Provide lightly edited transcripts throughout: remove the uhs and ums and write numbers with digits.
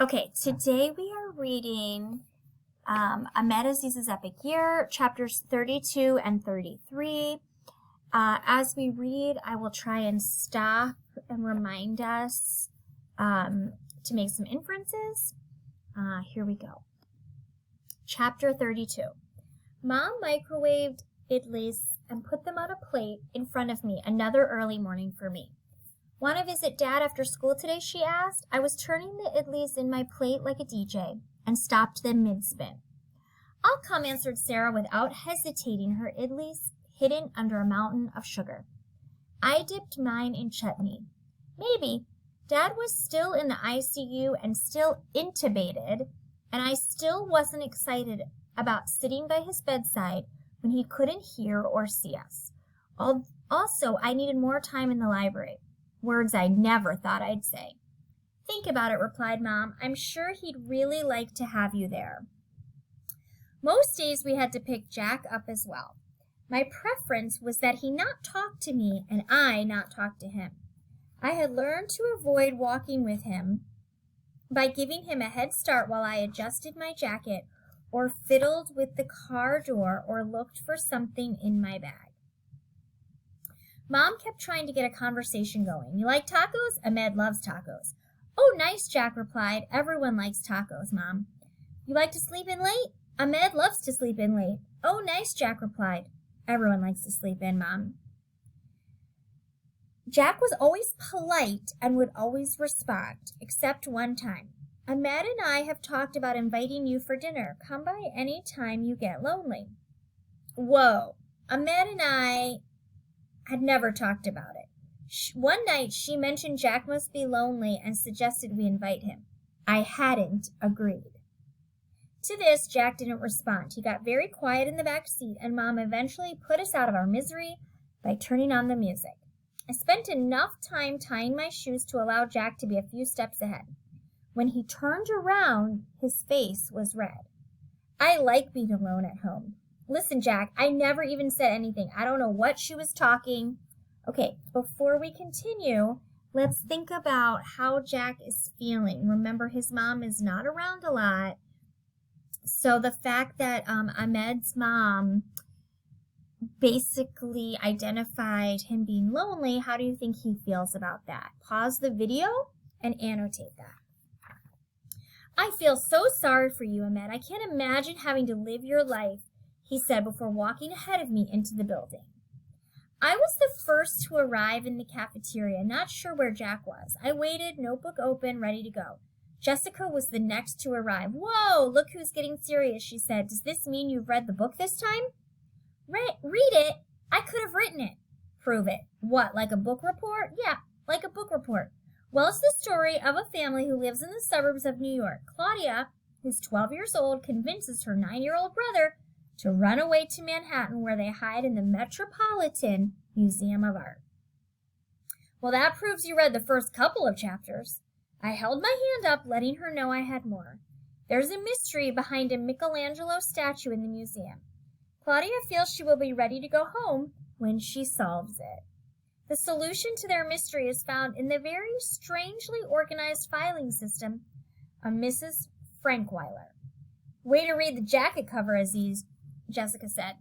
Okay, today we are reading Ahmed Aziz's Epic Year, chapters 32 and 33. As we read, I will try and stop and remind us to make some inferences. Here we go. Chapter 32. Mom microwaved idlis and put them on a plate in front of me, another early morning for me. Want to visit Dad after school today, she asked. I was turning the idlis in my plate like a DJ and stopped them mid-spin. I'll come, answered Sarah without hesitating, her idlis hidden under a mountain of sugar. I dipped mine in chutney. Maybe. Dad was still in the ICU and still intubated, and I still wasn't excited about sitting by his bedside when he couldn't hear or see us. Also, I needed more time in the library. Words I never thought I'd say. Think about it, replied Mom. I'm sure he'd really like to have you there. Most days we had to pick Jack up as well. My preference was that he not talk to me and I not talk to him. I had learned to avoid walking with him by giving him a head start while I adjusted my jacket or fiddled with the car door or looked for something in my bag. Mom kept trying to get a conversation going. You like tacos? Ahmed loves tacos. Oh, nice, Jack replied. Everyone likes tacos, Mom. You like to sleep in late? Ahmed loves to sleep in late. Oh, nice, Jack replied. Everyone likes to sleep in, Mom. Jack was always polite and would always respond, except one time. Ahmed and I have talked about inviting you for dinner. Come by any time you get lonely. Whoa, Ahmed and I had never talked about it. One night she mentioned Jack must be lonely and suggested we invite him. I hadn't agreed. To this, Jack didn't respond. He got very quiet in the back seat, and Mom eventually put us out of our misery by turning on the music. I spent enough time tying my shoes to allow Jack to be a few steps ahead. When he turned around, his face was red. I like being alone at home. Listen, Jack, I never even said anything. I don't know what she was talking. Okay, before we continue, let's think about how Jack is feeling. Remember, his mom is not around a lot. So the fact that Ahmed's mom basically identified him being lonely, how do you think he feels about that? Pause the video and annotate that. I feel so sorry for you, Ahmed. I can't imagine having to live your life, he said before walking ahead of me into the building. I was the first to arrive in the cafeteria, not sure where Jack was. I waited, notebook open, ready to go. Jessica was the next to arrive. Whoa, look who's getting serious, she said. Does this mean you've read the book this time? Read it? I could have written it. Prove it. What, like a book report? Yeah, like a book report. Well, it's the story of a family who lives in the suburbs of New York. Claudia, who's 12 years old, convinces her 9-year-old brother to run away to Manhattan, where they hide in the Metropolitan Museum of Art. Well, that proves you read the first couple of chapters. I held my hand up, letting her know I had more. There's a mystery behind a Michelangelo statue in the museum. Claudia feels she will be ready to go home when she solves it. The solution to their mystery is found in the very strangely organized filing system of Mrs. Frankweiler. Way to read the jacket cover, Aziz, Jessica said.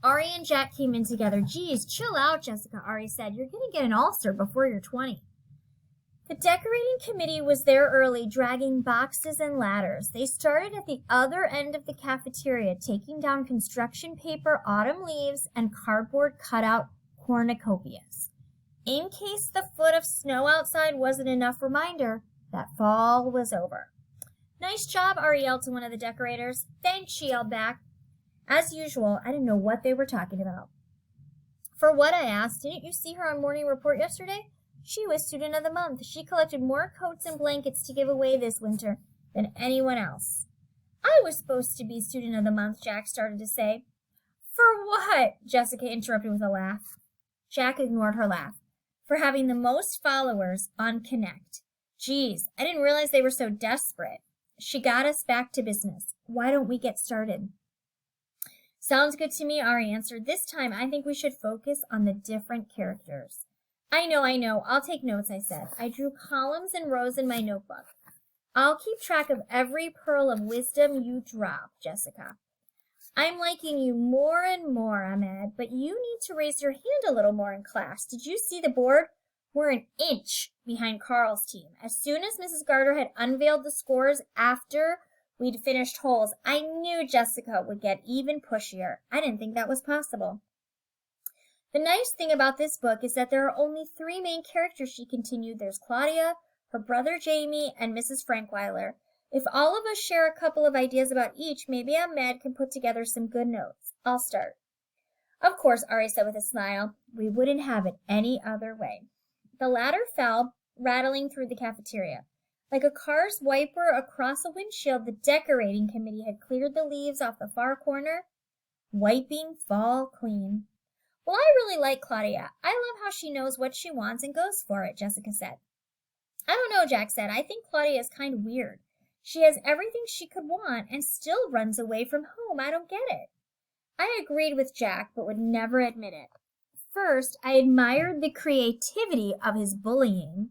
Ari and Jack came in together. Geez, chill out, Jessica, Ari said. You're going to get an ulcer before you're 20. The decorating committee was there early, dragging boxes and ladders. They started at the other end of the cafeteria, taking down construction paper, autumn leaves, and cardboard cutout cornucopias. In case the foot of snow outside wasn't enough reminder that fall was over. Nice job, Ari yelled to one of the decorators. Thanks, she yelled back. As usual, I didn't know what they were talking about. For what, I asked, didn't you see her on Morning Report yesterday? She was Student of the Month. She collected more coats and blankets to give away this winter than anyone else. I was supposed to be Student of the Month, Jack started to say. For what? Jessica interrupted with a laugh. Jack ignored her laugh. For having the most followers on Connect. Geez, I didn't realize they were so desperate. She got us back to business. Why don't we get started? Sounds good to me, Ari answered. This time, I think we should focus on the different characters. I know. I'll take notes, I said. I drew columns and rows in my notebook. I'll keep track of every pearl of wisdom you drop, Jessica. I'm liking you more and more, Ahmed, but you need to raise your hand a little more in class. Did you see the board? We're an inch behind Carl's team. As soon as Mrs. Garter had unveiled the scores after we'd finished holes, I knew Jessica would get even pushier. I didn't think that was possible. The nice thing about this book is that there are only 3 main characters, she continued. There's Claudia, her brother Jamie, and Mrs. Frankweiler. If all of us share a couple of ideas about each, maybe Ahmed can put together some good notes. I'll start. Of course, Ari said with a smile. We wouldn't have it any other way. The ladder fell, rattling through the cafeteria. Like a car's wiper across a windshield, the decorating committee had cleared the leaves off the far corner, wiping fall clean. Well, I really like Claudia. I love how she knows what she wants and goes for it, Jessica said. I don't know, Jack said. I think Claudia is kind of weird. She has everything she could want and still runs away from home. I don't get it. I agreed with Jack, but would never admit it. First, I admired the creativity of his bullying,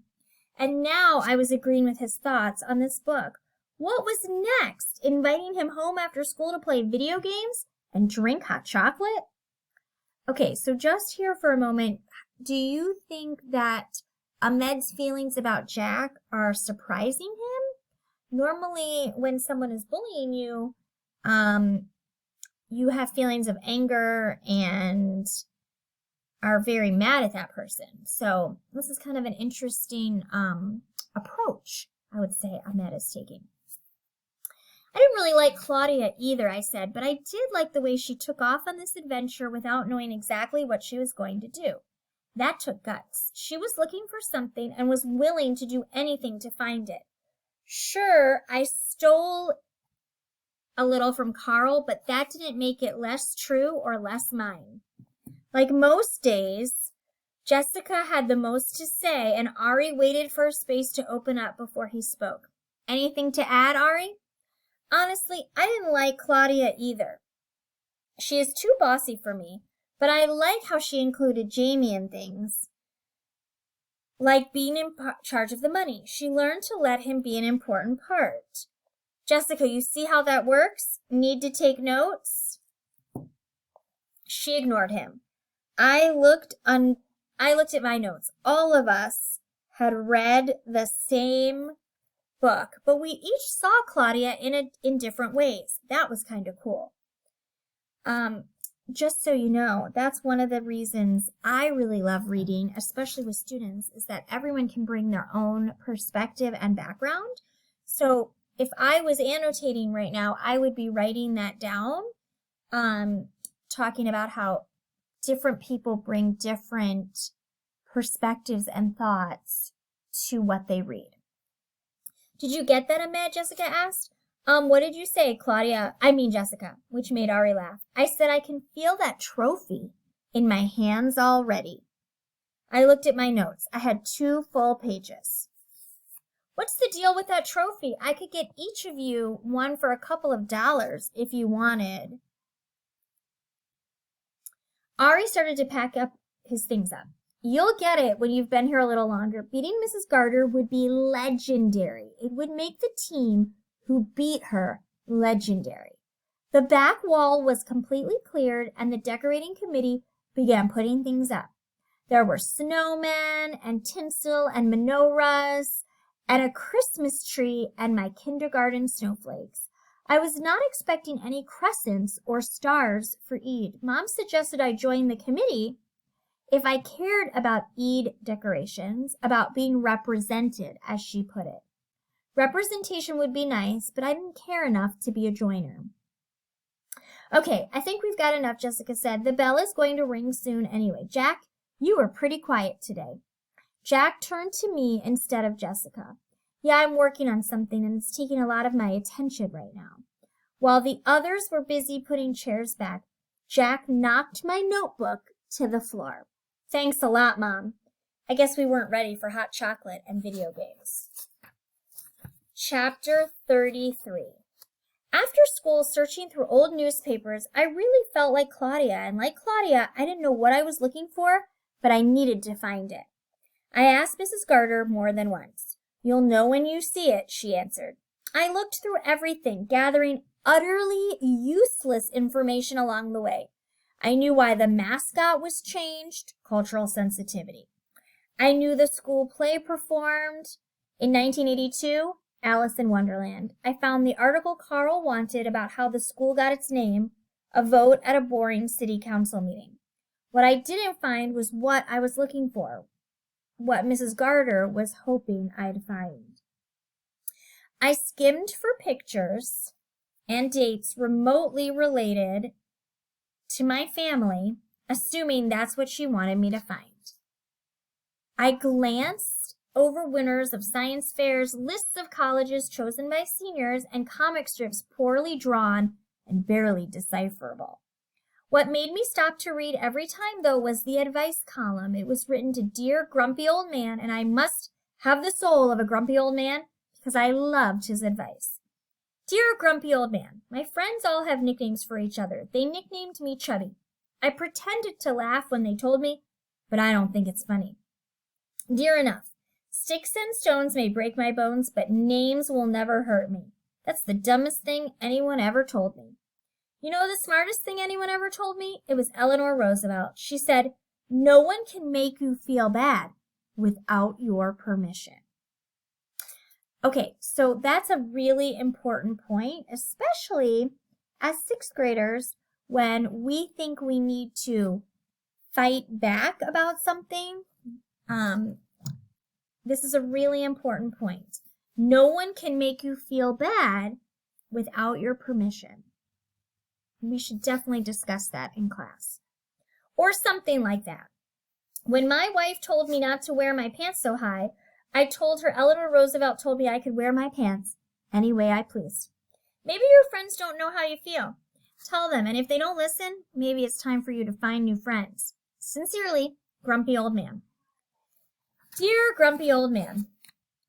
and now I was agreeing with his thoughts on this book. What was next? Inviting him home after school to play video games and drink hot chocolate? Okay, so just here for a moment, do you think that Ahmed's feelings about Jack are surprising him? Normally, when someone is bullying you, you have feelings of anger and are very mad at that person. So this is kind of an interesting approach, I would say, Ahmed is taking. I didn't really like Claudia either, I said, but I did like the way she took off on this adventure without knowing exactly what she was going to do. That took guts. She was looking for something and was willing to do anything to find it. Sure, I stole a little from Carl, but that didn't make it less true or less mine. Like most days, Jessica had the most to say, and Ari waited for a space to open up before he spoke. Anything to add, Ari? Honestly, I didn't like Claudia either. She is too bossy for me, but I like how she included Jamie in things, like being in charge of the money. She learned to let him be an important part. Jessica, you see how that works? Need to take notes? She ignored him. I looked at my notes. All of us had read the same book, but we each saw Claudia in different ways. That was kind of cool. Just so you know, that's one of the reasons I really love reading, especially with students, is that everyone can bring their own perspective and background. So if I was annotating right now, I would be writing that down, talking about how different people bring different perspectives and thoughts to what they read. Did you get that, Ahmed? Jessica asked. What did you say, Claudia? I mean Jessica, which made Ari laugh. I said I can feel that trophy in my hands already. I looked at my notes. I had 2 full pages. What's the deal with that trophy? I could get each of you one for a couple of dollars if you wanted. Ari started to pack up his things up. You'll get it when you've been here a little longer. Beating Mrs. Garter would be legendary. It would make the team who beat her legendary. The back wall was completely cleared and the decorating committee began putting things up. There were snowmen and tinsel and menorahs and a Christmas tree and my kindergarten snowflakes. I was not expecting any crescents or stars for Eid. Mom suggested I join the committee if I cared about Eid decorations, about being represented, as she put it. Representation would be nice, but I didn't care enough to be a joiner. Okay, I think we've got enough, Jessica said. The bell is going to ring soon anyway. Jack, you were pretty quiet today. Jack turned to me instead of Jessica. Yeah, I'm working on something and it's taking a lot of my attention right now. While the others were busy putting chairs back, Jack knocked my notebook to the floor. Thanks a lot, Mom. I guess we weren't ready for hot chocolate and video games. Chapter 33. After school, searching through old newspapers, I really felt like Claudia, and like Claudia, I didn't know what I was looking for, but I needed to find it. I asked Mrs. Garter more than once, You'll know when you see it, she answered. I looked through everything, gathering utterly useless information along the way. I knew why the mascot was changed, cultural sensitivity. I knew the school play performed in 1982, Alice in Wonderland. I found the article Carl wanted about how the school got its name, a vote at a boring city council meeting. What I didn't find was what I was looking for, what Mrs. Garter was hoping I'd find. I skimmed for pictures and dates remotely related to my family, assuming that's what she wanted me to find. I glanced over winners of science fairs, lists of colleges chosen by seniors, and comic strips poorly drawn and barely decipherable. What made me stop to read every time, though, was the advice column. It was written to Dear Grumpy Old Man, and I must have the soul of a grumpy old man because I loved his advice. Dear Grumpy Old Man, my friends all have nicknames for each other. They nicknamed me Chubby. I pretended to laugh when they told me, but I don't think it's funny. Dear enough, sticks and stones may break my bones, but names will never hurt me. That's the dumbest thing anyone ever told me. You know the smartest thing anyone ever told me? It was Eleanor Roosevelt. She said, no one can make you feel bad without your permission. Okay, so that's a really important point, especially as sixth graders when we think we need to fight back about something. This is a really important point. No one can make you feel bad without your permission. We should definitely discuss that in class. Or something like that. When my wife told me not to wear my pants so high, I told her Eleanor Roosevelt told me I could wear my pants any way I pleased. Maybe your friends don't know how you feel. Tell them, and if they don't listen, maybe it's time for you to find new friends. Sincerely, Grumpy Old Man. Dear Grumpy Old Man,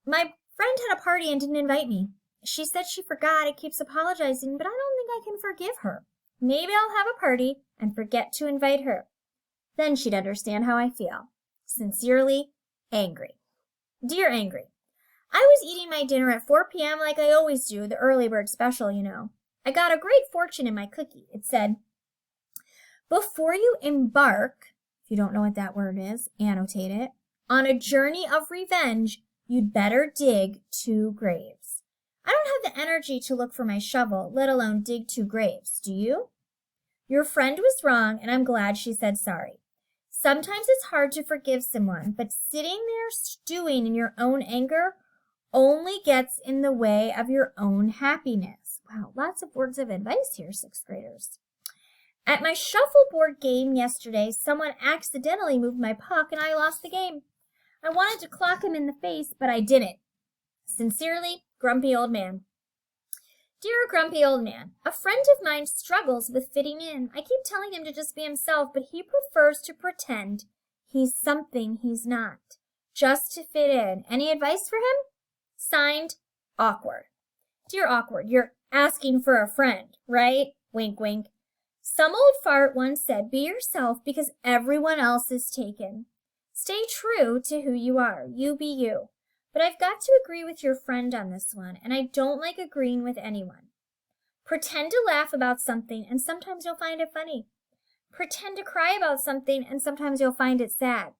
my friend had a party and didn't invite me. She said she forgot. It keeps apologizing, but I don't think I can forgive her. Maybe I'll have a party and forget to invite her. Then she'd understand how I feel. Sincerely, Angry. Dear Angry, I was eating my dinner at 4 p.m. like I always do, the early bird special, you know. I got a great fortune in my cookie. It said, before you embark, if you don't know what that word is, annotate it, on a journey of revenge, you'd better dig 2 graves. I don't have the energy to look for my shovel, let alone dig 2 graves, do you? Your friend was wrong, and I'm glad she said sorry. Sometimes it's hard to forgive someone, but sitting there stewing in your own anger only gets in the way of your own happiness. Wow, lots of words of advice here, 6th graders. At my shuffleboard game yesterday, someone accidentally moved my puck and I lost the game. I wanted to clock him in the face, but I didn't. Sincerely, Grumpy Old Man. Dear Grumpy Old Man, a friend of mine struggles with fitting in. I keep telling him to just be himself, but he prefers to pretend he's something he's not, just to fit in. Any advice for him? Signed, Awkward. Dear Awkward, you're asking for a friend, right? Wink, wink. Some old fart once said, be yourself because everyone else is taken. Stay true to who you are. You be you. But I've got to agree with your friend on this one, and I don't like agreeing with anyone. Pretend to laugh about something, and sometimes you'll find it funny. Pretend to cry about something, and sometimes you'll find it sad.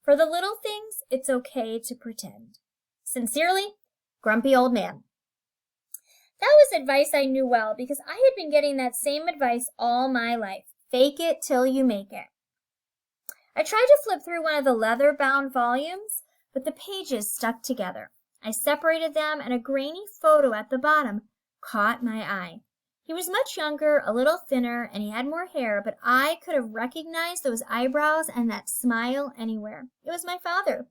For the little things, it's okay to pretend. Sincerely, Grumpy Old Man. That was advice I knew well because I had been getting that same advice all my life. Fake it till you make it. I tried to flip through one of the leather-bound volumes, but the pages stuck together. I separated them, and a grainy photo at the bottom caught my eye. He was much younger, a little thinner, and he had more hair, but I could have recognized those eyebrows and that smile anywhere. It was my father.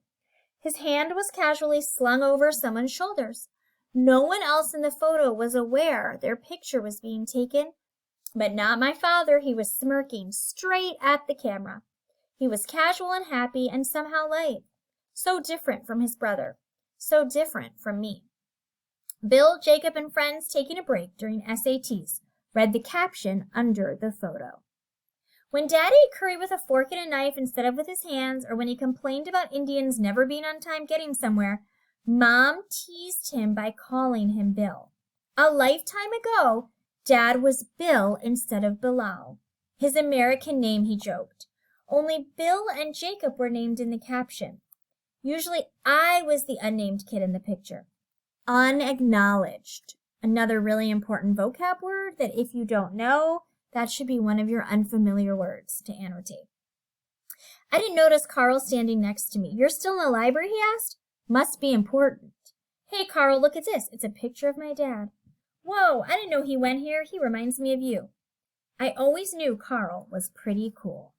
His hand was casually slung over someone's shoulders. No one else in the photo was aware their picture was being taken, but not my father. He was smirking straight at the camera. He was casual and happy and somehow light. So different from his brother. So different from me. Bill, Jacob, and friends taking a break during SATs read the caption under the photo. When Dad ate curry with a fork and a knife instead of with his hands, or when he complained about Indians never being on time getting somewhere, Mom teased him by calling him Bill. A lifetime ago, Dad was Bill instead of Bilal. His American name, he joked. Only Bill and Jacob were named in the caption. Usually I was the unnamed kid in the picture. Unacknowledged. Another really important vocab word that if you don't know, that should be one of your unfamiliar words to annotate. I didn't notice Carl standing next to me. You're still in the library, he asked. Must be important. Hey, Carl, look at this. It's a picture of my dad. Whoa, I didn't know he went here. He reminds me of you. I always knew Carl was pretty cool.